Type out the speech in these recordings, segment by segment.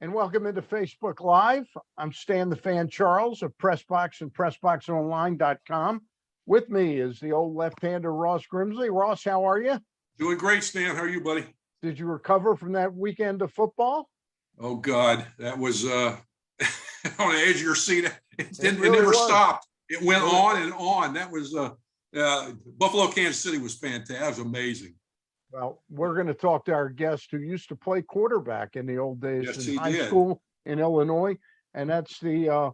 and welcome into Facebook Live. I'm Stan the Fan Charles of Pressbox and PressBoxOnline.com. With me is the old left-hander Ross Grimsley. Ross, how are you? Doing great, Stan. How are you, buddy? Did you recover from that weekend of football? Oh God, that was on the edge of your seat. It really never was. stopped. It went on and on. That was Buffalo, Kansas City was fantastic. That was amazing. Well, we're going to talk to our guest who used to play quarterback in the old days Yes, in he high did. school in Illinois, and that's the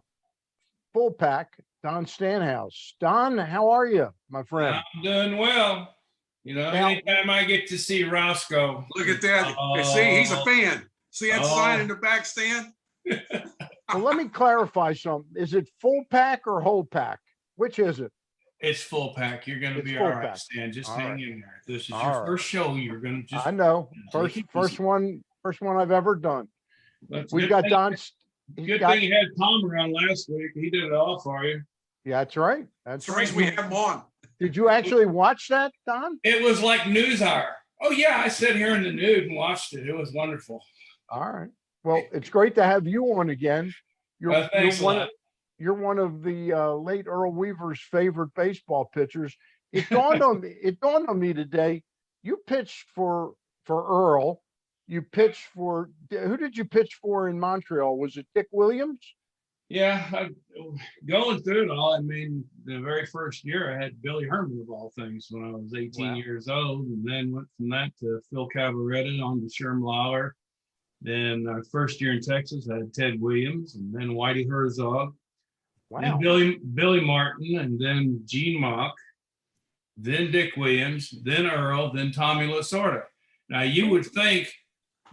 full pack, Don Stanhouse. Don, how are you, my friend? I'm doing well. You know, Now- anytime I get to see Roscoe. Look at that. See, he's a fan. See that sign in the back, Stan? Well, let me clarify something. Is it full pack or whole pack? Which is it? It's full pack. You're going to It's be full all right, pack. Stan. Just All hang right. in there. This is All your right. first show. You're going to just. I know. take it First easy. one I've ever done. That's We've good got thing- Don. Good thing you had Tom around last week. He did it all for you. Yeah, that's right. That's It's the reason we have him on. Did you actually watch that, Don? It was like news hour. Oh yeah, I sat here in the nude and watched it. It was wonderful. All right. Well, it's great to have you on again. Thanks a lot. You're one of the late Earl Weaver's favorite baseball pitchers. It dawned on me. It dawned on me today. You pitched for Earl. You pitched for who did you pitch for in Montreal? Was it Dick Williams? Yeah, going through it all, I mean, the very first year I had Billy Herman of all things when I was 18 Wow. years old, and then went from that to Phil Cavaretta on to Sherm Lawler. Then our first year in Texas, I had Ted Williams, and then Whitey Herzog, Wow. then Billy Martin, and then Gene Mock, then Dick Williams, then Earl, then Tommy Lasorda. Now you would think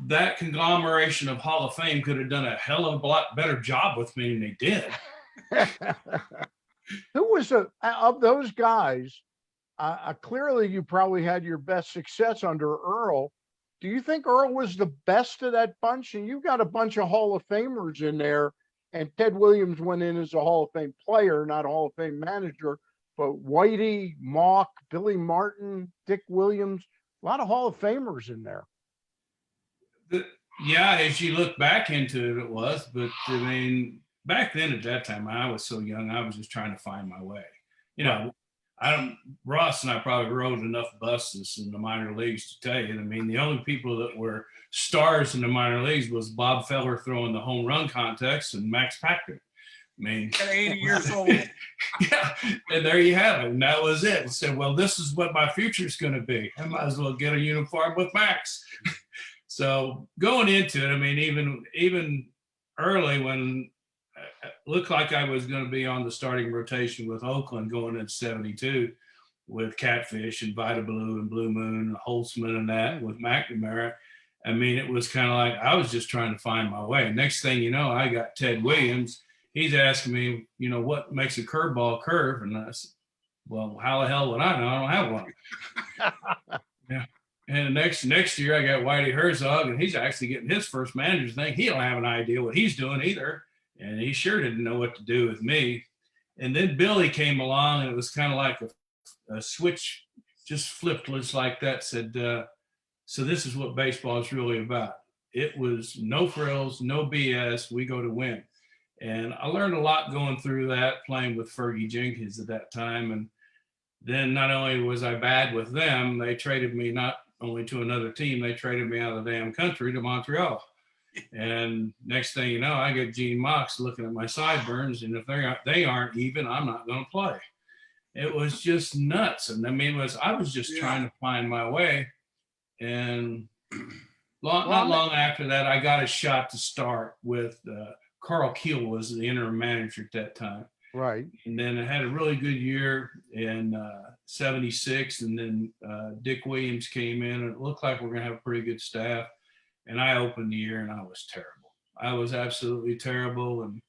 that conglomeration of Hall of Fame could have done a hell of a lot better job with me than they did. Who was of those guys? Clearly, you probably had your best success under Earl. Do you think Earl was the best of that bunch? And you've got a bunch of Hall of Famers in there. And Ted Williams went in as a Hall of Fame player, not a Hall of Fame manager. But Whitey, Mock, Billy Martin, Dick Williams, a lot of Hall of Famers in there. Yeah, as you look back into it, it was. But I mean, back then at that time, I was so young, I was just trying to find my way. You know, Ross and I probably rode enough buses in the minor leagues to tell you. I mean, the only people that were stars in the minor leagues was Bob Feller throwing the home run contest and Max Packard. I mean, At 80 years old. yeah, and there you have it. And that was it. I said, well, this is what my future is going to be. I might as well get a uniform with Max. So going into it, I mean, even early when it looked like I was going to be on the starting rotation with Oakland going into 72 with Catfish and Vita Blue and Blue Moon and Holtzman and that with McNamara. I mean, it was kind of like I was just trying to find my way. Next thing you know, I got Ted Williams. He's asking me, you know, what makes a curveball curve? And I said, well, how the hell would I know? I don't have one. Yeah. And next year, I got Whitey Herzog, and he's actually getting his first manager's thing. He don't have an idea what he's doing either, and he sure didn't know what to do with me. And then Billy came along, and it was kind of like a switch just flipped just like that, said, so this is what baseball is really about. It was no frills, no BS, we go to win. And I learned a lot going through that, playing with Fergie Jenkins at that time. And then not only was I bad with them, they traded me not only to another team, they traded me out of the damn country to Montreal. And next thing you know, I get Gene Mox looking at my sideburns, and if they aren't even, I'm not going to play. It was just nuts. And I mean, I was just trying to find my way. And not long after that, I got a shot to start with Carl Keel was the interim manager at that time. Right. And then I had a really good year in 76. And then Dick Williams came in, and it looked like we're going to have a pretty good staff. And I opened the year, and I was terrible. I was absolutely terrible. And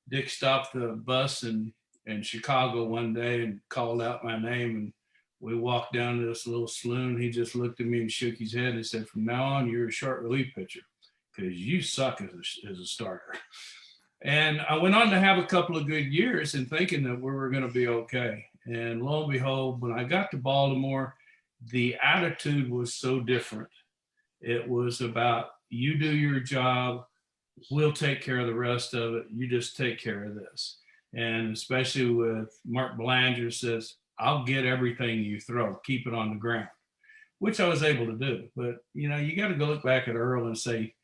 Dick stopped the bus in Chicago one day and called out my name. And we walked down to this little saloon. He just looked at me and shook his head and said, from now on, you're a short relief pitcher because you suck as a starter. And I went on to have a couple of good years and thinking that we were going to be okay. And lo and behold, when I got to Baltimore, the attitude was so different. It was about you do your job, we'll take care of the rest of it. You just take care of this. And especially with Mark Belanger says, I'll get everything you throw, keep it on the ground, which I was able to do. But, you know, you got to go look back at Earl and say,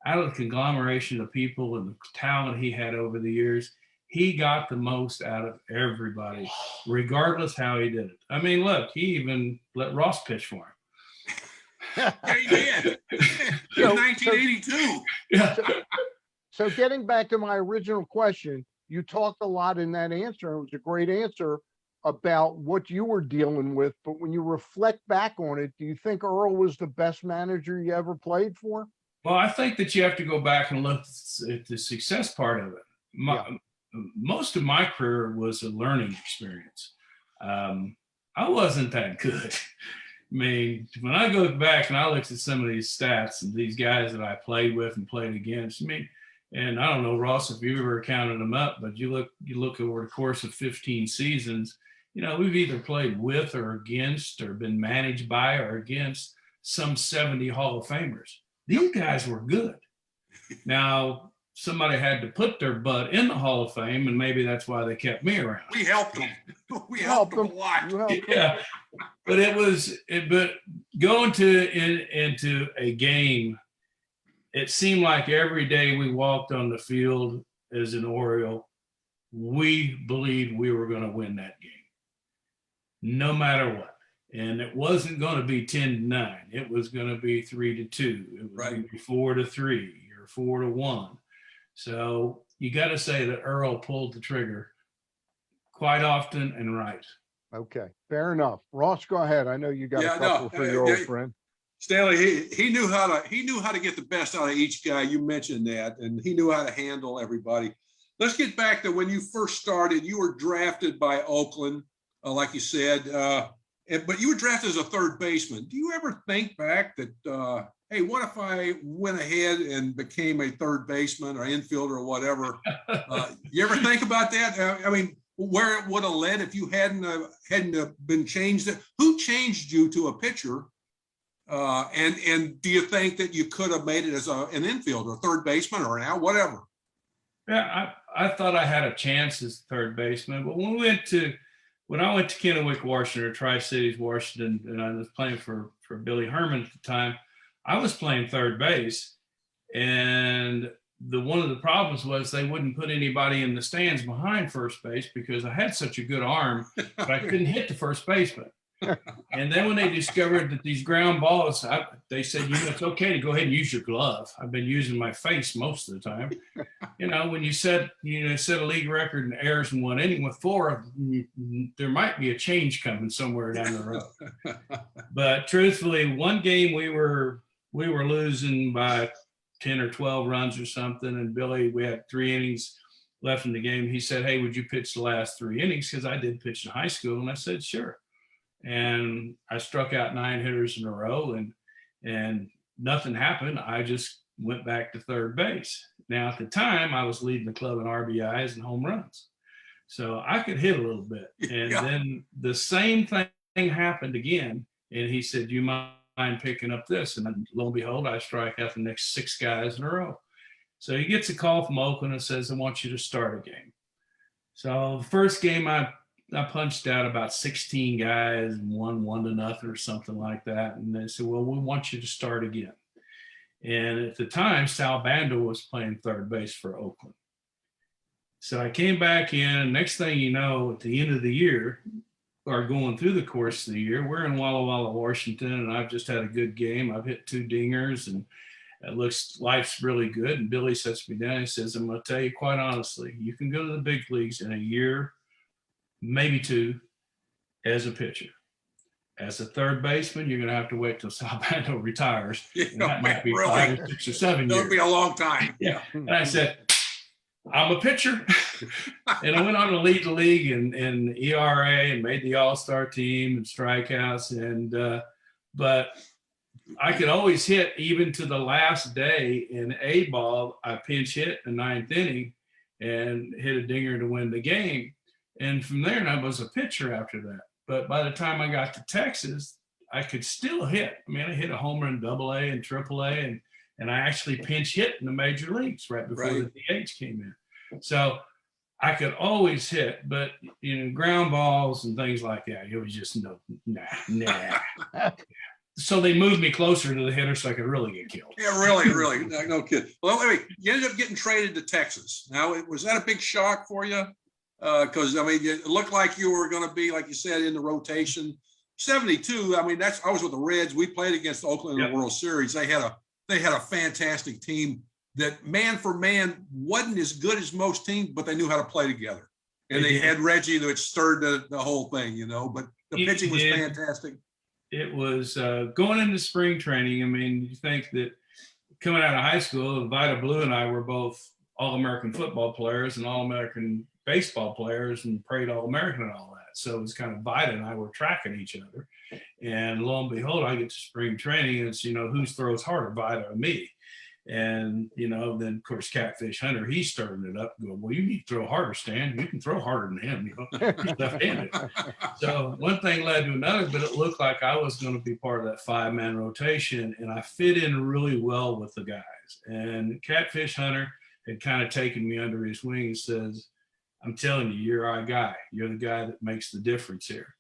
out of the conglomeration of people and the talent he had over the years, he got the most out of everybody, regardless how he did it. I mean, look, he even let Ross pitch for him. Yeah, he did. In 1982. Yeah. So getting back to my original question, you talked a lot in that answer. It was a great answer about what you were dealing with. But when you reflect back on it, do you think Earl was the best manager you ever played for? Well, I think that you have to go back and look at the success part of it. Most of my career was a learning experience. I wasn't that good. I mean, when I go back and I look at some of these stats and these guys that I played with and played against, I mean, and I don't know, Ross, if you ever counted them up, but you look over the course of 15 seasons, you know, we've either played with or against or been managed by or against some 70 Hall of Famers. These guys were good. Now, somebody had to put their butt in the Hall of Fame, and maybe that's why they kept me around. We helped them. We helped them a lot. Yeah, but but going into a game, it seemed like every day we walked on the field as an Oriole, we believed we were going to win that game, no matter what. And it wasn't going to be 10-9. It was going to be 3-2. It was going to be 4-3 or 4-1. So you got to say that Earl pulled the trigger quite often and right. Okay, fair enough. Ross, go ahead. I know you got a couple for your old friend. Stanley, he knew how to get the best out of each guy. You mentioned that, and he knew how to handle everybody. Let's get back to when you first started. You were drafted by Oakland, like you said. But you were drafted as a third baseman. Do you ever think back that, hey, what if I went ahead and became a third baseman or infielder or whatever? You ever think about that? I mean, where it would have led if you hadn't been changed? Who changed you to a pitcher? And do you think that you could have made it as an infielder, a third baseman, or an out, whatever? Yeah, I thought I had a chance as third baseman, but when I went to Kennewick, Washington, or Tri-Cities, Washington, and I was playing for Billy Herman at the time, I was playing third base. And one of the problems was they wouldn't put anybody in the stands behind first base because I had such a good arm, but I couldn't hit the first baseman. And then when they discovered that these ground balls, they said, you know, it's okay to go ahead and use your glove. I've been using my face most of the time. You know, when you set a league record in errors in one inning with 4, there might be a change coming somewhere down the road. But truthfully, one game we were losing by 10 or 12 runs or something, and Billy, we had 3 innings left in the game. He said, hey, would you pitch the last 3 innings? Because I did pitch in high school. And I said, sure. And I struck out 9 hitters in a row, and nothing happened. I just went back to third base. Now, at the time, I was leading the club in RBIs and home runs. So I could hit a little bit. And then the same thing happened again. And he said, do you mind picking up this? And then, lo and behold, I strike out the next 6 guys in a row. So he gets a call from Oakland and says, I want you to start a game. So the first game I punched out about 16 guys and won 1-0 or something like that. And they said, well, we want you to start again. And at the time, Sal Bando was playing third base for Oakland. So I came back in, and next thing you know, at the end of the year, or going through the course of the year, we're in Walla Walla, Washington, and I've just had a good game. I've hit 2 dingers, and life's really good. And Billy sets me down. He says, I'm going to tell you quite honestly, you can go to the big leagues in a year, maybe 2, as a pitcher. As a third baseman, you're going to have to wait till Sal Bando retires. And that might be really 5 or 6 or 7 years. It'll be a long time. Yeah. And I said, I'm a pitcher. And I went on to lead the league in ERA and made the all-star team and strikeouts. But I could always hit even to the last day in A ball. I pinch hit in the 9th inning and hit a dinger to win the game. And from there, I was a pitcher after that. But by the time I got to Texas, I could still hit. I mean, I hit a home run AA and AAA and I actually pinch hit in the major leagues right before Right. the DH came in. So I could always hit, but ground balls and things like that, it was just nah. So they moved me closer to the hitter so I could really get killed. Yeah, really, no kid. Well, anyway, you ended up getting traded to Texas. Now, was that a big shock for you? Because I mean, it looked like you were going to be, like you said, in the rotation. 72. I mean, I was with the Reds. We played against Oakland in the World Series. They had a fantastic team that man for man wasn't as good as most teams, but they knew how to play together. And they had Reggie that stirred the whole thing, But the pitching was fantastic. It was going into spring training. I mean, you think that coming out of high school, Vida Blue and I were both All-American football players and All-American baseball players and prayed All-American and all that. So it was kind of Vida and I were tracking each other. And lo and behold, I get to spring training and it's, who throws harder, Vida or me? And, then of course, Catfish Hunter, he's starting it up. Going, well, you need to throw harder, Stan. You can throw harder than him. He's left-handed. So one thing led to another, but it looked like I was going to be part of that 5-man rotation. And I fit in really well with the guys. And Catfish Hunter had kind of taken me under his wing and says, I'm telling you, you're our guy. You're the guy that makes the difference here.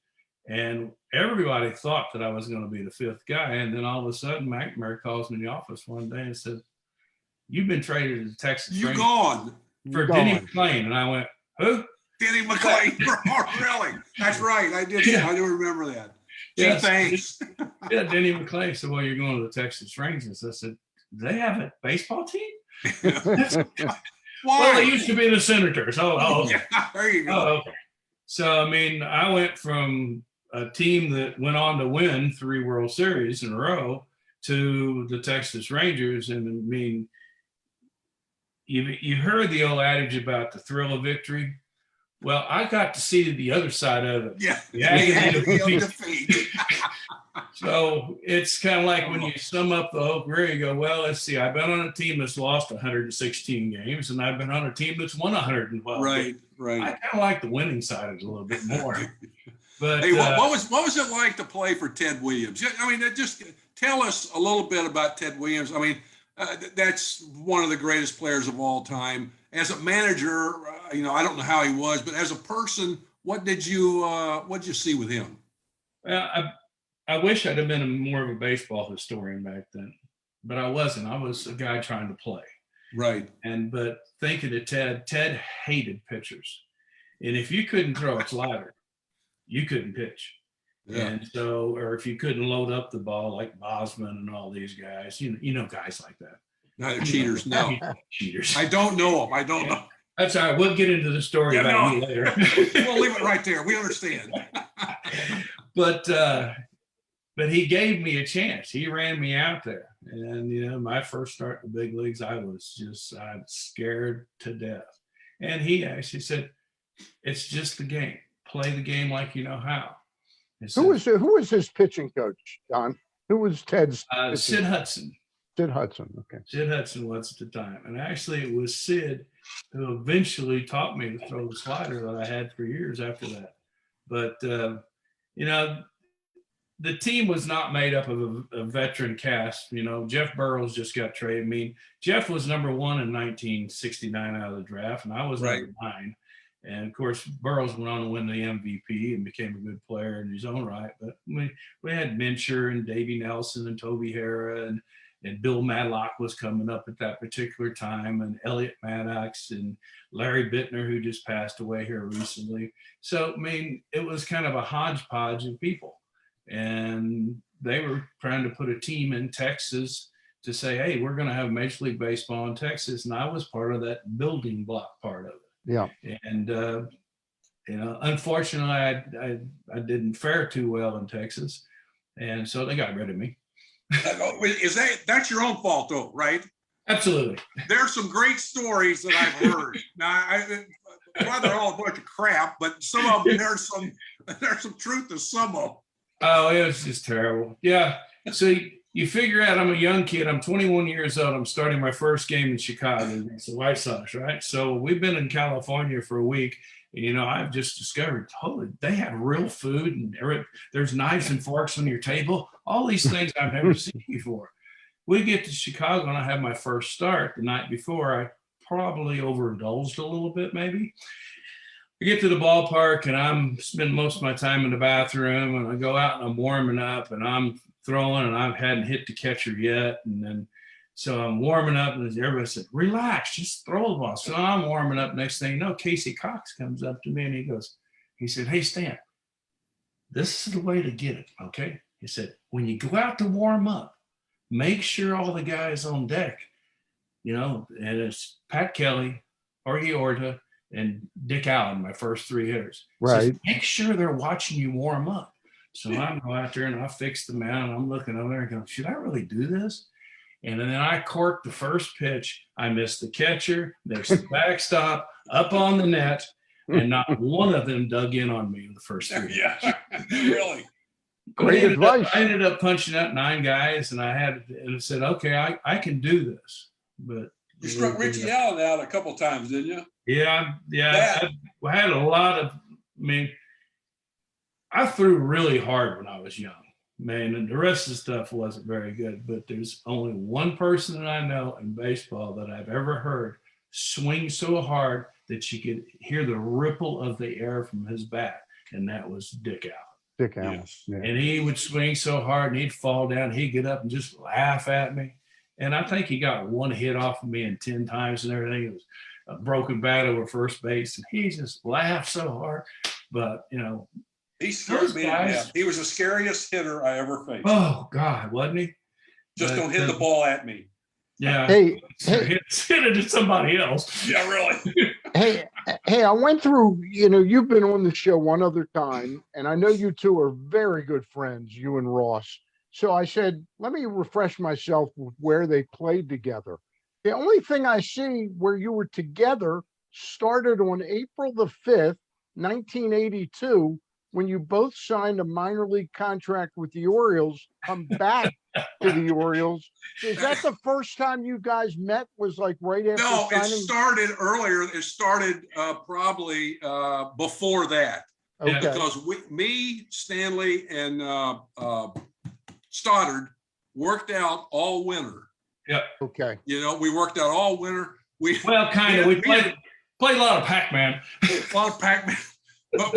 And everybody thought that I was going to be the 5th guy. And then all of a sudden, McNamara calls me in the office one day and says, you've been traded to Texas. You gone. For Denny McClain. And I went, who? Denny McClain. Oh, really? That's right. I did. Yeah. I do remember that. Gee, thanks. Yeah, Denny McClain said, well, you're going to the Texas Rangers. I said, do they have a baseball team? Why? Well, they used to be the Senators. Oh, okay. Yeah, there you go. Oh, okay. So, I mean, I went from a team that went on to win 3 World Series in a row to the Texas Rangers. And I mean, you heard the old adage about the thrill of victory. Well, I got to see the other side of it. Yeah. The agony of defeat. So it's kind of like when you sum up the whole career, you go, well, let's see, I've been on a team that's lost 116 games, and I've been on a team that's won 112. Right. I kind of like the winning side of it a little bit more. But hey, what was it like to play for Ted Williams? I mean, just tell us a little bit about Ted Williams. I mean, that's one of the greatest players of all time. As a manager, I don't know how he was, but as a person, what did you see with him? Well, I wish I'd have been more of a baseball historian back then, but I wasn't. I was a guy trying to play. Right. But thinking of Ted hated pitchers. And if you couldn't throw a slider, you couldn't pitch. Yeah. And so, or if you couldn't load up the ball like Bosman and all these guys, guys like that. Not cheaters, no. Cheaters. I don't know them. I don't know. That's all right. We'll get into the story about you later. We'll leave it right there. We understand. But he gave me a chance. He ran me out there. And, my first start in the big leagues, I'm scared to death. And he actually said, it's just the game. Play the game like you know how. Who was his pitching coach, Don? Who was Ted's? Sid Hudson. Sid Hudson, okay. Sid Hudson was at the time. And actually it was Sid who eventually taught me to throw the slider that I had for years after that. But, the team was not made up of a veteran cast. Jeff Burrows just got traded. I mean, Jeff was number 1 in 1969 out of the draft, and I was number 9. And of course, Burrows went on to win the MVP and became a good player in his own right. But we had Mincher and Davey Nelson and Toby Harrah and Bill Madlock was coming up at that particular time, and Elliot Maddox and Larry Bittner, who just passed away here recently. So, I mean, it was kind of a hodgepodge of people. And they were trying to put a team in Texas to say, hey, we're going to have Major League Baseball in Texas. And I was part of that building block part of it. Yeah. And, unfortunately, I didn't fare too well in Texas. And so they got rid of me. That's your own fault, though, right? Absolutely. There's some great stories that I've heard. Now, they're all a bunch of crap, but some of them, there's some truth to some of them. Oh, it was just terrible. Yeah. So you figure out I'm a young kid. I'm 21 years old. I'm starting my first game in Chicago against the White Sox, right? So we've been in California for a week. And, I've just discovered, holy, they have real food and there's knives and forks on your table. All these things I've never seen before. we get to Chicago and I have my first start the night before. I probably overindulged a little bit, maybe. I get to the ballpark and I'm spending most of my time in the bathroom, and I go out and I'm warming up and I'm throwing, and I hadn't hit the catcher yet. And then, so I'm warming up and everybody said, relax, just throw the ball. So I'm warming up. Next thing you know, Casey Cox comes up to me and he said, hey, Stan, this is the way to get it. Okay. He said, when you go out to warm up, make sure all the guys on deck, and it's Pat Kelly, Orgie Orta, and Dick Allen, my first three hitters. Right. Says, make sure they're watching you warm up. So I go out there and I fix the mound. I'm looking over there and going, should I really do this? And then I corked the first pitch. I missed the catcher, there's the backstop, up on the net, and not one of them dug in on me in the first three. Yeah, really. Great advice. I ended up punching out 9 guys, and I said, okay, I can do this. But You struck Richie Allen out a couple times, didn't you? Yeah. I had a lot of, I threw really hard when I was young, man, and the rest of the stuff wasn't very good. But there's only one person that I know in baseball that I've ever heard swing so hard that you could hear the ripple of the air from his bat, and that was Dick Allen. Dick Allen. Yes. Yeah. And he would swing so hard and he'd fall down, he'd get up and just laugh at me. And I think he got one hit off of me and 10 times and everything. It was a broken bat over first base, and he just laughed so hard. But, He scared me. guys- Yeah. He was the scariest hitter I ever faced. oh, God, wasn't he? Just but, don't hit the ball at me. Yeah. Hey, Hit it to somebody else. Yeah, really. hey, I went through, you've been on the show one other time, and I know you two are very good friends, you and Ross. So I said, let me refresh myself with where they played together. The only thing I see where you were together started on April the 5th, 1982, when you both signed a minor league contract with the Orioles, come back to the Orioles. Is that the first time you guys met, was like right after No, it signing? started earlier. It started probably before that. Okay. Because me, Stanley, and Stoddard worked out all winter. Okay. We worked out all winter. Well, kind of. We played a lot of Pac-Man. A lot of Pac-Man. But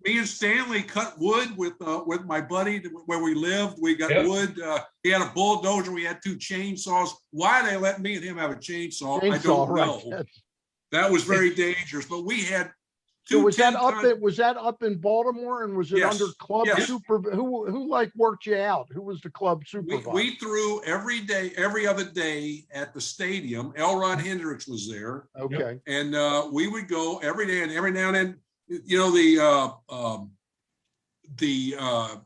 me and Stanley cut wood with my buddy where we lived. We got wood. He had a bulldozer. We had 2 chainsaws. Why they let me and him have a chainsaw, I don't know. Right. That was very dangerous. But we had So was that up in Baltimore, and was it Yes. under club Yes. super? Who like worked you out? Who was the club supervisor? We threw every day, every other day at the stadium. Elrod Hendricks was there, Okay. and we would go every day. And every now and then, the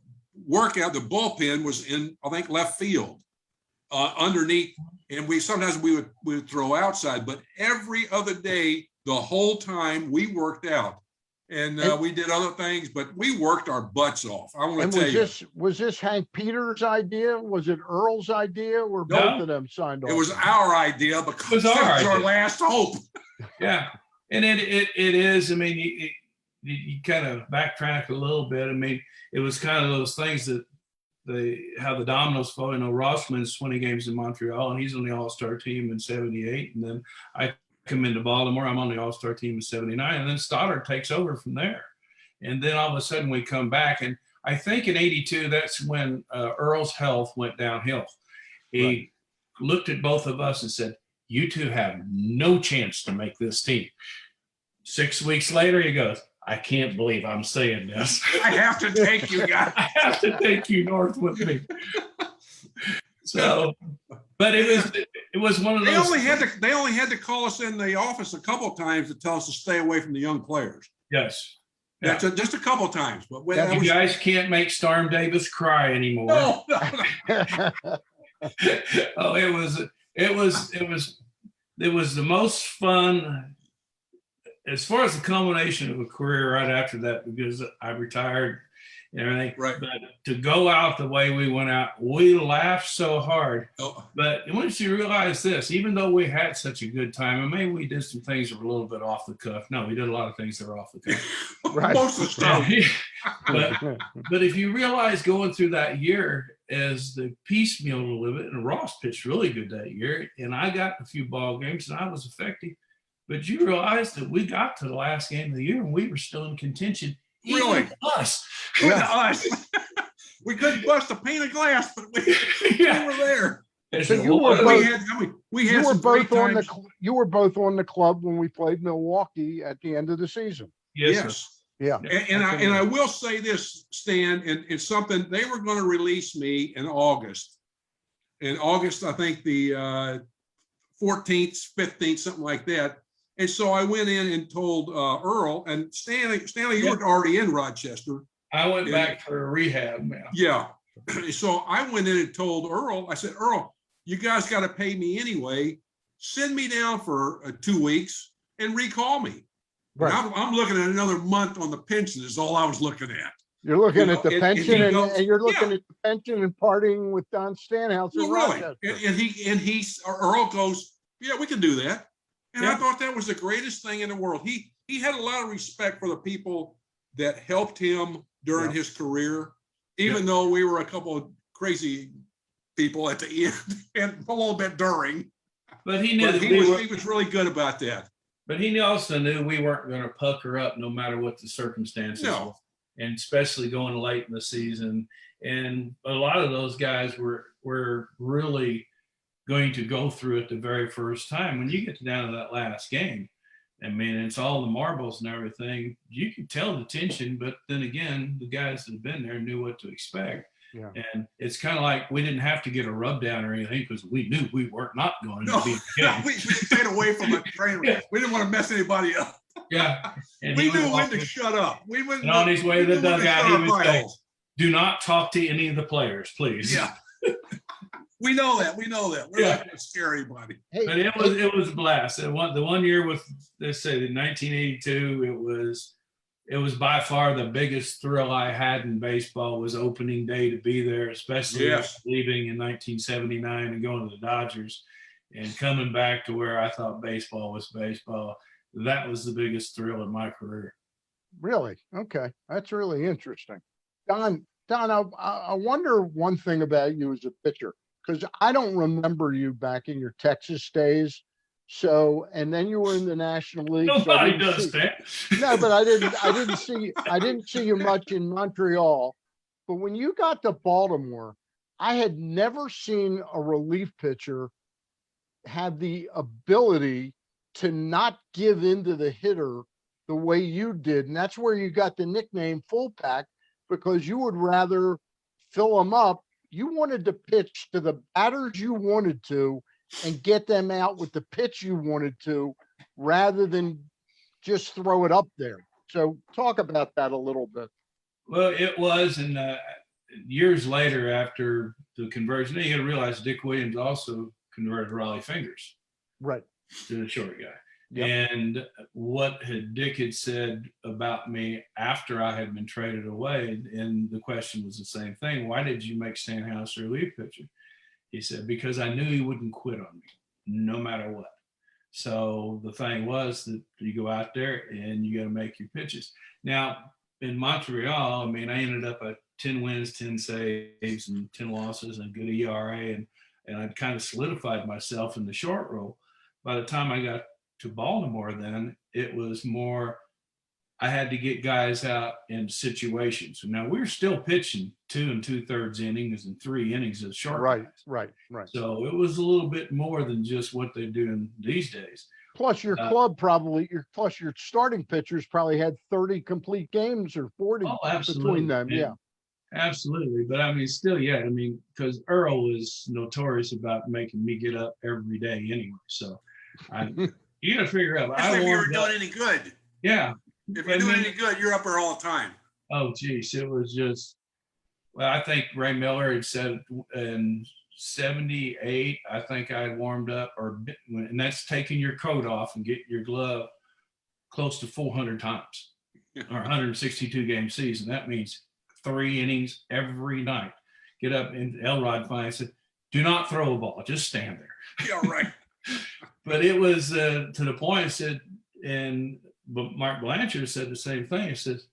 workout, the bullpen was in, I think, left field, underneath, and we would throw outside. But every other day, the whole time, we worked out, and we did other things, but we worked our butts off. I want And to tell you, was this Hank Peters' idea? Was it Earl's idea? Or No. both of them signed off? it was our idea because It was our that was our idea. last hope. Yeah, and it is. You kind of backtrack a little bit. It was kind of those things that how the dominoes fall. Ross wins 20 games in Montreal, and he's on the All-Star team in '78, and then I come into Baltimore. I'm on the All-Star team in '79, and then Stoddard takes over from there. And then all of a sudden we come back, and I think in '82 that's when Earl's health went downhill. He looked at both of us and said, "You two have no chance to make this team." 6 weeks later, he goes, "I can't believe I'm saying this. I have to take you guys. I have to take you north with me." So, but it was one of They those. only had to call us in the office a couple of times to tell us to stay away from the young players. Yes. That's just a couple of times. But when that You was, guys can't make Storm Davis cry anymore. no. Oh, it was the most fun as far as the culmination of a career right after that, because I retired and everything. Right. But to go out the way we went out, we laughed so hard. Oh, But once you realize this, even though we had such a good time, and maybe we did some things that were a little bit off the cuff. No, we did a lot of things that were off the cuff. Right. most of the stuff. But if you realize going through that year as the piecemeal to live it, and Ross pitched really good that year, and I got a few ball games and I was effective. But you realize that we got to the last game of the year and we were still in contention. Really? Even us. Yeah. Us. We couldn't bust a pane of glass, but we were there. So you were We had you were some great both on times. you were both on the club when we played Milwaukee at the end of the season. Yes. Yeah. And I will say this, Stan, and it's something they were going to release me in August. In August, I think the 14th, 15th, something like that. And so I went in and told Earl and Stanley, you were already in Rochester. I went back for a rehab now. Yeah. So I went in and told Earl, I said, Earl, you guys got to pay me anyway. Send me down for 2 weeks and recall me. Right. I'm looking at another month on the pension is all I was looking at. You're looking at the and pension, he goes, and you're looking yeah. at the pension and partying with Don Stanhouse in Well, really, Rochester. Earl goes, yeah, we can do that. And I Yeah. thought that was the greatest thing in the world. He had a lot of respect for the people that helped him during his career, even though we were a couple of crazy people at the end and a little bit during. But he knew But he was really good about that. But he also knew we weren't going to pucker up no matter what the circumstances No. were, and especially going late in the season. And a lot of those guys were really going to go through it the very first time. When you get down to that last game, I mean, it's all the marbles and everything. You can tell the tension, but then again, the guys that have been there knew what to expect. Yeah. And it's kind of like we didn't have to get a rub down or anything because we knew we weren't not going to No, be in the game. we stayed away from the train. Yeah. We didn't want to mess anybody up. Yeah. And We he knew would when walk to in, shut up. We wouldn't. and on his way to the we knew when dugout, shut he our would say, files. do not talk to any of the players, please. Yeah. We know that. We know that. We're Yeah. not going to scare anybody. Hey, But it was a blast. The one year with, let's say, the 1982, it was by far the biggest thrill I had in baseball was opening day to be there, especially Yes. leaving in 1979 and going to the Dodgers and coming back to where I thought baseball was baseball. That was the biggest thrill in my career. really? Okay. That's really interesting. Don, I wonder one thing about you as a pitcher, because I don't remember you back in your Texas days. So, and then you were in the National League. so I Nobody didn't does see- that. No, but I didn't see you much in Montreal. But when you got to Baltimore, I had never seen a relief pitcher have the ability to not give in to the hitter the way you did. And that's where you got the nickname Full Pack, because you would rather fill them up. You wanted to pitch to the batters you wanted to and get them out with the pitch you wanted to, rather than just throw it up there. So talk about that a little bit. Well, it was, and years later after the conversion, you got to realize Dick Williams also converted Raleigh Fingers Right. to the short guy. Yep. And what Dick had said about me after I had been traded away, and the question was the same thing: why did you make Stanhouse a relief pitcher? He said, because I knew he wouldn't quit on me, no matter what. So the thing was that you go out there and you got to make your pitches. Now, in Montreal, I mean, I ended up at 10 wins, 10 saves, and 10 losses, and good ERA, and I'd kind of solidified myself in the short role. By the time I got to Baltimore, then it was more, I had to get guys out in situations. Now we were still pitching 2 2/3 innings and 3 innings of short Right. guys. Right. Right. So it was a little bit more than just what they're doing these days. Plus your club probably, your starting pitchers probably had 30 complete games or 40 Oh, absolutely. between them. Yeah. Absolutely. But I mean, still, yeah, I mean, because Earl was notorious about making me get up every day anyway. So you got to figure out. Especially if you were doing any good. Yeah. If you're doing any good, you're up there all the time. Oh, geez. It was just, well, I think Ray Miller had said in 78, I think I had warmed up, and that's taking your coat off and getting your glove close to 400 times or 162 game season. That means 3 innings every night. Get up, and Elrod finally said, "Do not throw a ball, just stand there." Yeah, right. But it was to the point, I said, but Mark Blanchard said the same thing. He says,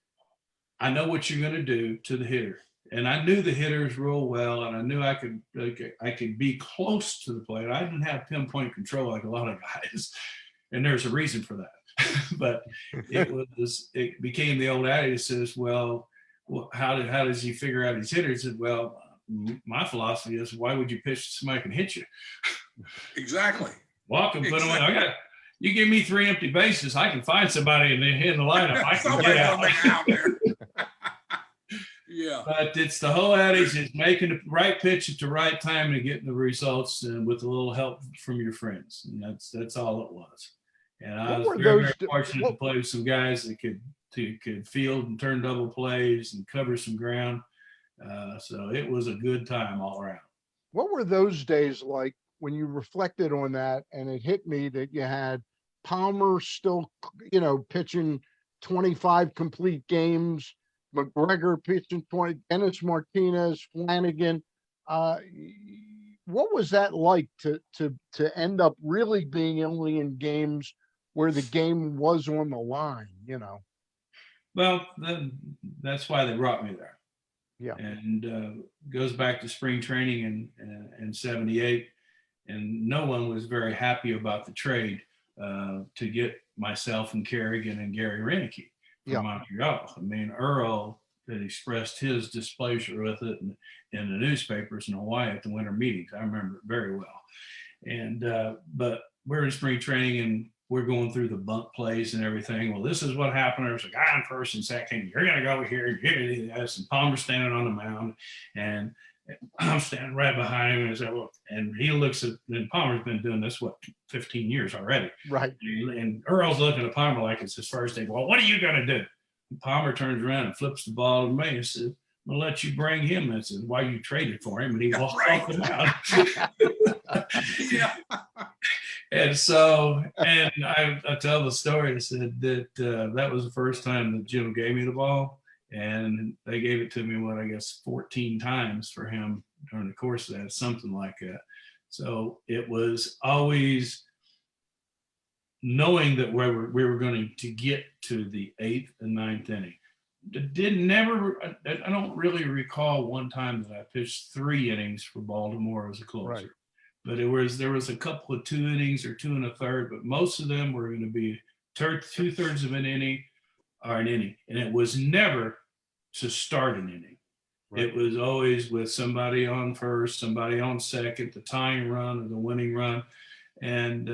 "I know what you're going to do to the hitter." And I knew the hitters real well, and I knew I could be close to the plate. I didn't have pinpoint control like a lot of guys, and there's a reason for that. But it became the old adage that says, "Well, how does he figure out his hitters?" He said, "Well, my philosophy is, why would you pitch to somebody who can hit you? Exactly. Walk and put them in. You give me 3 empty bases, I can find somebody in the lineup. I can get out there." Yeah. But it's the whole adage is making the right pitch at the right time and getting the results, and with a little help from your friends. And that's all it was. And I was very fortunate to play with some guys that could field and turn double plays and cover some ground. So it was a good time all around. What were those days like when you reflected on that? And it hit me that you had Palmer still, pitching 25 complete games, McGregor pitching 20, Dennis Martinez, Flanagan. What was that like to end up really being only in games where the game was on the line, Well, that's why they brought me there. Yeah. And goes back to spring training in 78. And no one was very happy about the trade to get myself and Kerrigan and Gary Renicky from Montreal. I mean, Earl had expressed his displeasure with it in the newspapers in Hawaii at the winter meetings. I remember it very well. And but we're in spring training and we're going through the bunt plays and everything. Well, this is what happened. There's a guy on first and second. You're going to go here. You're going to do this. And Palmer's standing on the mound, and I'm standing right behind him. And, and he looks at, and Palmer's been doing this, 15 years already. Right. And Earl's looking at Palmer like it's his first day. Well, what are you going to do? And Palmer turns around and flips the ball to me and says, "I'll let you bring him." And I said, "Why you traded for him?" And he walked off the mound. Yeah. And so, and I tell the story. I said that that was the first time that Jim gave me the ball, and they gave it to me, 14 times for him during the course of that, something like that. So it was always knowing that we were going to get to the 8th and 9th inning. I don't really recall one time that I pitched 3 innings for Baltimore as a closer. Right. But there was a couple of 2 innings or 2 1/3, but most of them were going to be 2/3 of an inning or an inning. And it was never to start an inning. Right. It was always with somebody on first, somebody on second, the tying run or the winning run. And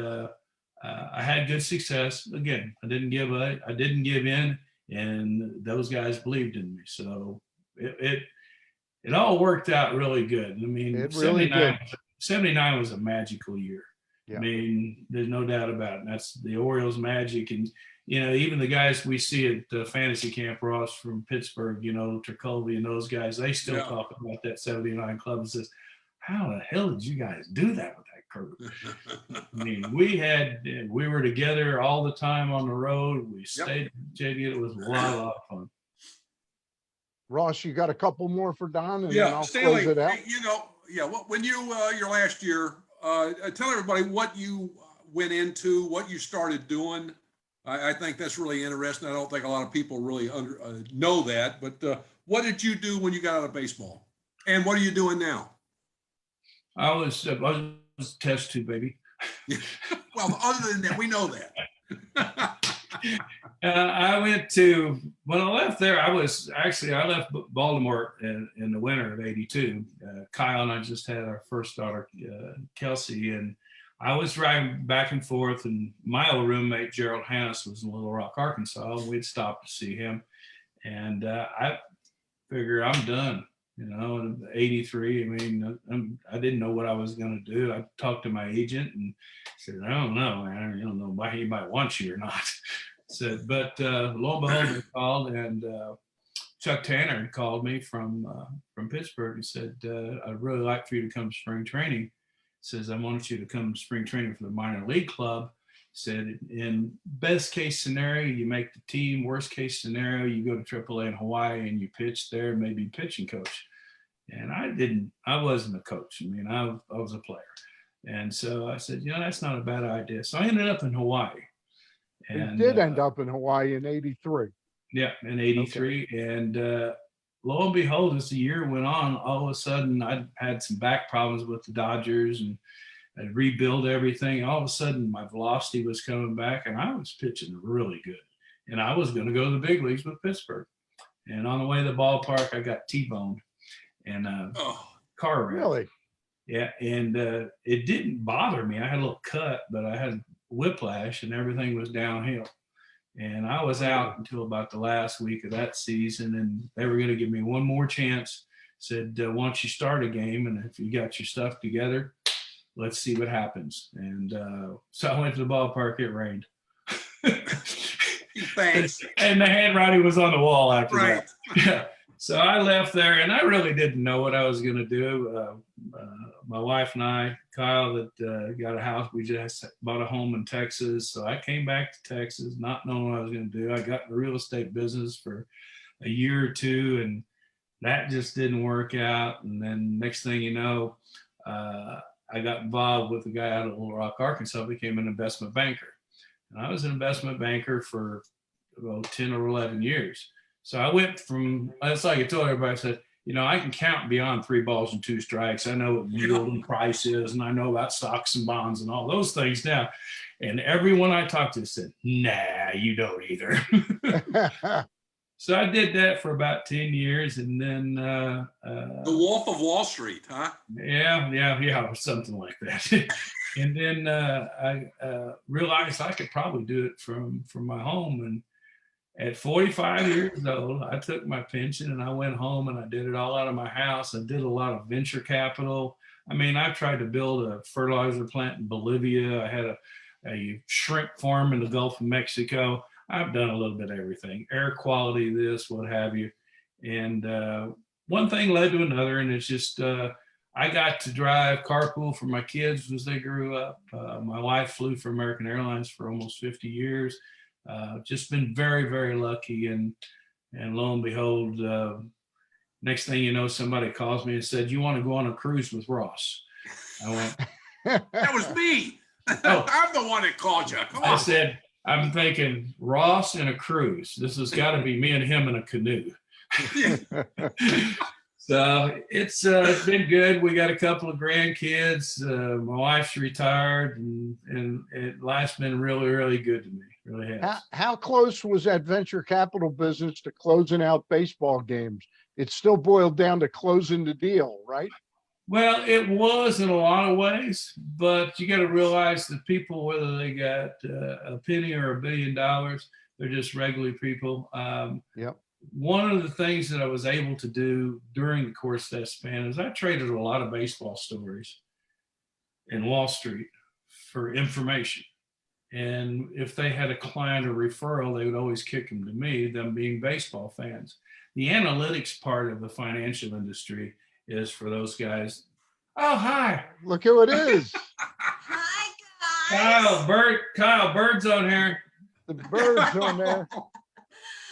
I had good success. Again, I didn't give in, and those guys believed in me. So it all worked out really good. I mean, it really did. 79 was a magical year. Yeah. I mean, there's no doubt about it. And that's the Orioles magic. And, even the guys we see at fantasy camp, Ross from Pittsburgh, Turcovey and those guys, they still talk about that 79 club and says, "How the hell did you guys do that with that crew?" I mean, we were together all the time on the road. We stayed together. It was a lot of fun. Ross, you got a couple more for Don, and then I'll Stanley, close it out. When you your last year, tell everybody what you went into, what you started doing. I think that's really interesting. I don't think a lot of people really know that. But what did you do when you got out of baseball, and what are you doing now? I was test tube baby. Well, other than that, we know that. I went to, when I left there, I left Baltimore in the winter of '82. Kyle and I just had our first daughter, Kelsey, and I was driving back and forth, and my old roommate, Gerald Hannes, was in Little Rock, Arkansas, and we'd stopped to see him. And I figured I'm done, in '83. I mean, I didn't know what I was going to do. I talked to my agent and said, "I don't know, man. I don't know why he might want you or not." Said, but lo and behold, he called, and Chuck Tanner had called me from Pittsburgh and said, "I'd really like for you to come to spring training." Says, "I want you to come to spring training for the minor league club, Said in best case scenario, you make the team. Worst case scenario, you go to AAA in Hawaii and you pitch there, maybe pitching coach. And I wasn't a coach. I mean, I was a player. And so I said, that's not a bad idea. So I ended up in Hawaii. And did end up in Hawaii in 83. Yeah, in 83. Okay. And lo and behold, as the year went on, all of a sudden I had some back problems with the Dodgers and I'd rebuild everything. All of a sudden my velocity was coming back and I was pitching really good. And I was going to go to the big leagues with Pittsburgh. And on the way to the ballpark, I got T-boned and car wreck. Really? Yeah. And it didn't bother me. I had a little cut, but I had whiplash and everything was downhill. And I was out until about the last week of that season. And they were going to give me one more chance. Said, once you start a game and if you got your stuff together, let's see what happens. And so I went to the ballpark. It rained. Thanks. And the handwriting was on the wall after that. Yeah. So I left there, and I really didn't know what I was going to do. My wife and I, Kyle, that got a house, we just bought a home in Texas. So I came back to Texas, not knowing what I was going to do. I got in the real estate business for a year or two, and that just didn't work out. And then next thing you know, I got involved with a guy out of Little Rock, Arkansas, became an investment banker. And I was an investment banker for about 10 or 11 years. So I went from, that's like I told everybody, I said, I can count beyond 3 balls and 2 strikes. I know what yield and price is, and I know about stocks and bonds and all those things now. And everyone I talked to said, nah, you don't either. So I did that for about 10 years. And then the Wolf of Wall Street, huh? Yeah, something like that. And then I realized I could probably do it from my home. And at 45 years old, I took my pension and I went home and I did it all out of my house. I did a lot of venture capital. I mean, I tried to build a fertilizer plant in Bolivia. I had a shrimp farm in the Gulf of Mexico. I've done a little bit of everything, air quality, this, what have you. And one thing led to another. And it's just, I got to drive carpool for my kids as they grew up. My wife flew for American Airlines for almost 50 years. Just been very, very lucky. And lo and behold, next thing you know, somebody calls me and said, you want to go on a cruise with Ross? I went, that was me. Oh. I'm the one that called you. Come on. I said, I'm thinking Ross and a cruise. This has got to be me and him in a canoe. So it's been good. We got a couple of grandkids. My wife's retired, and life's been really, really good to me. Really has. How close was that venture capital business to closing out baseball games? It still boiled down to closing the deal, right? Well, it was in a lot of ways, but you got to realize that people, whether they got a penny or $1 billion, they're just regular people. Yep. One of the things that I was able to do during the course of that span is I traded a lot of baseball stories in Wall Street for information. And if they had a client or referral, they would always kick them to me, them being baseball fans. The analytics part of the financial industry is for those guys. Oh, hi. Look who it is. Hi, guys. Kyle, Bird's on here. The bird's on there.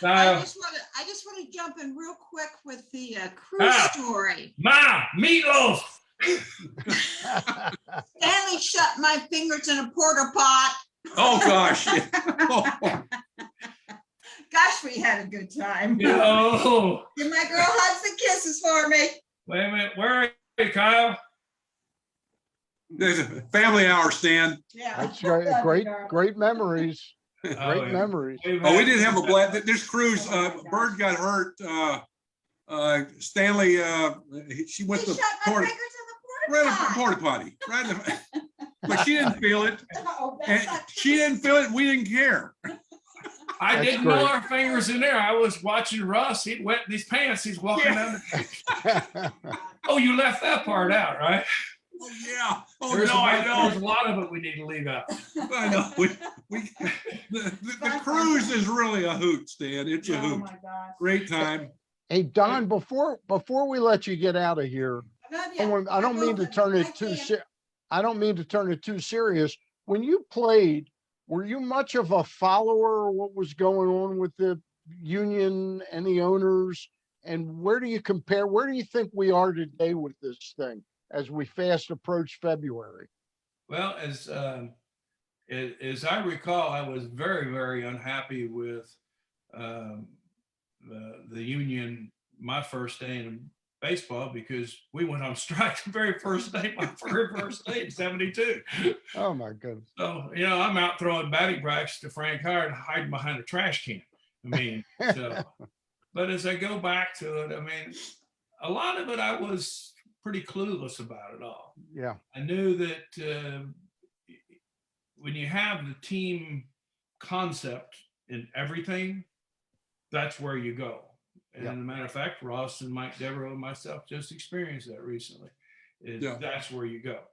Kyle. I just want to jump in real quick with the cruise story. Ma, meatloaf. Stanley shut my fingers in a porta pot. Oh, gosh. Gosh, we had a good time. Oh. Give my girl hugs and kisses for me. Wait a minute. Where are you, Kyle? There's a family hour, Stan. Yeah. That's right. Great memories. Great memories. Oh, we did have a blast. This cruise, Bird got hurt. Stanley, she went He to shut my porta, fingers right in in the the porta porta potty. But she didn't feel it. pot. And she didn't feel it. We didn't care. I That's didn't great. know our fingers in there. I was watching Russ. He'd wet these pants. He's walking down. Oh, you left that part out, right? Oh, yeah. Oh, There's no, I know. There's a lot of it we need to leave out. I know. The cruise is really a hoot, Stan. It's a Oh hoot. my gosh. Great time. Hey, Don, before we let you get out of here, I don't mean to turn it too serious. When you played, Were you much of a follower of what was going on with the union and the owners? And where do you compare? Where do you think we are today with this thing as we fast approach February? Well, as I recall, I was very, very unhappy with the union my first day in baseball because we went on strike the very first day, my very first day in '72. Oh my goodness. So, I'm out throwing batting practice to Frank Howard, hiding behind a trash can. I mean, so, but as I go back to it, I mean, a lot of it, I was pretty clueless about it all. Yeah. I knew that when you have the team concept in everything, that's where you go. And Yeah. as a matter of fact, Ross and Mike Devereaux and myself just experienced that recently. That's where you go.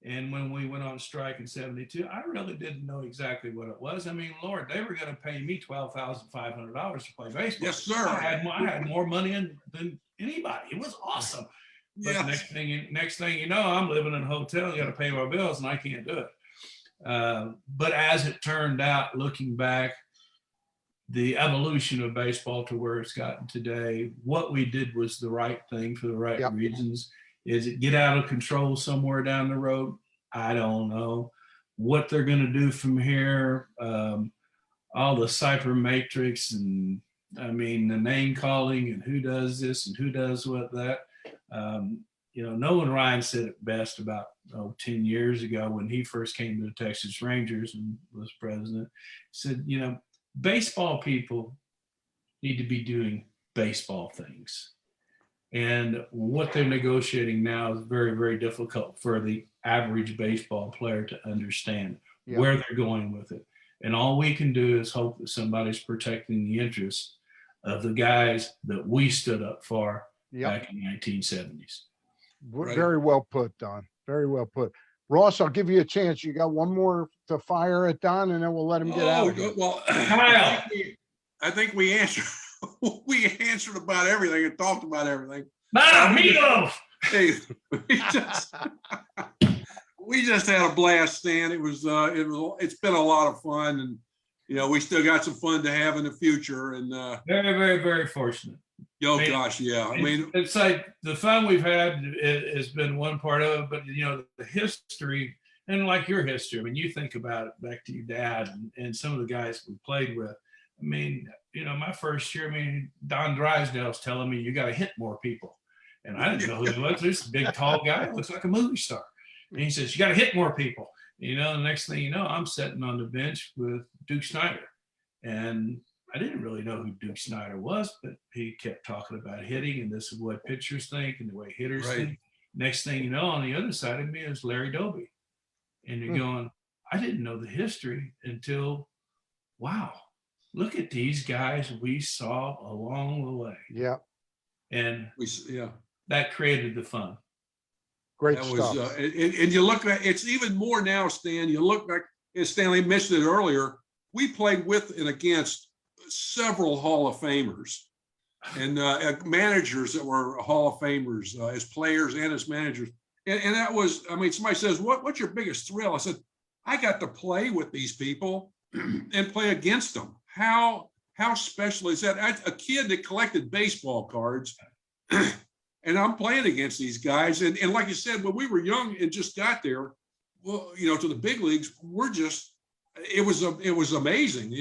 And when we went on strike in '72, I really didn't know exactly what it was. I mean, Lord, they were going to pay me $12,500 to play baseball. Yes, sir. I had more money than anybody. It was awesome. But Yes. next thing you know, I'm living in a hotel. You got to pay my bills, and I can't do it. But as it turned out, looking back, the evolution of baseball to where it's gotten today, what we did was the right thing for the right Yep. reasons. Is it get out of control somewhere down the road? I don't know. What they're going to do from here, all the cipher matrix and I mean, the name calling and who does this and who does what that. Nolan Ryan said it best about 10 years ago when he first came to the Texas Rangers and was president. He said, baseball people need to be doing baseball things. And what they're negotiating now is very, very difficult for the average baseball player to understand where they're going with it. And all we can do is hope that somebody's protecting the interests of the guys that we stood up for back in the 1970s. Right. Very well put, Don. Very well put. Ross, I'll give you a chance. You got one more to fire at Don, and then we'll let him get out. Well, Kyle. I think we answered about everything and talked about everything. Meatloaf. Hey, we just had a blast, Stan. It's been a lot of fun, and we still got some fun to have in the future. And very, very, very fortunate. Gosh, yeah. I mean, it's like the fun we've had has been one part of it, but the history and like your history. I mean, you think about it back to your dad and some of the guys we played with. I mean, my first year, Don Drysdale's telling me you got to hit more people, and I didn't know who he was. This big, tall guy looks like a movie star, and he says you got to hit more people. The next thing you know, I'm sitting on the bench with Duke Snyder, and I didn't really know who Duke Snyder was, but he kept talking about hitting, and this is what pitchers think and the way hitters think. Next thing you know, on the other side of me is Larry Doby. And you're going, I didn't know the history until, wow, look at these guys we saw along the way. Yeah. And that created the fun. Great stuff. And you look at it's even more now, Stan. You look back, as Stanley mentioned it earlier, we played with and against several Hall of Famers and managers that were Hall of Famers as players and as managers. And that was, somebody says, what's your biggest thrill? I said, I got to play with these people and play against them. How special is that? A kid that collected baseball cards and I'm playing against these guys. And like you said, when we were young and just got there, well, to the big leagues, it was amazing,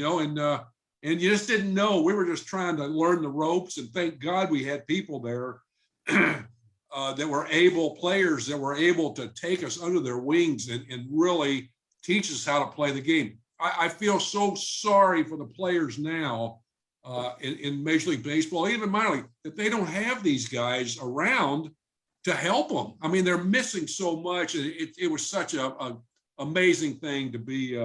and you just didn't know. We were just trying to learn the ropes, and thank God we had people there that were players that were able to take us under their wings and really teach us how to play the game. I feel so sorry for the players now in Major League Baseball, even minor league, that they don't have these guys around to help them. They're missing so much. It was such a amazing thing to be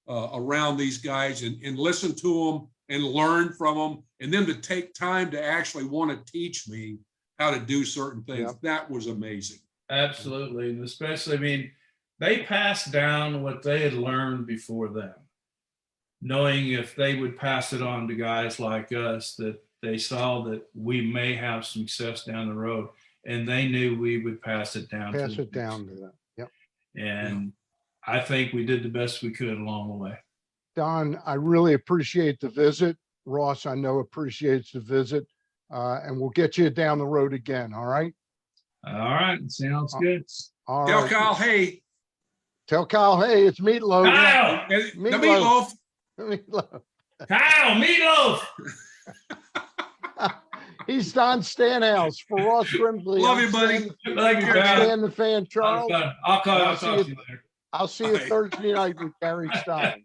around these guys and listen to them and learn from them, and then to take time to actually want to teach me how to do certain things. That was amazing. Absolutely. And especially, they passed down what they had learned before them, knowing if they would pass it on to guys like us, that they saw that we may have success down the road, and they knew we would pass it down. Pass it down to them. Yep. And I think we did the best we could along the way. Don, I really appreciate the visit. Ross, I know appreciates the visit. And we'll get you down the road again. All right. All right, sounds good. All Tell right. Kyle, hey, Tell Kyle, hey, it's Meatloaf. Kyle, the Meatloaf. meatloaf. Meatloaf. Kyle, meatloaf. He's Don Stanhouse for Ross Grimsley. Love I'm you, buddy. Stan- Love you, I'm Kyle. Stan the fan, Charles. I'll I'll talk see to you later. I'll see you Bye. Thursday night with Gary Stein.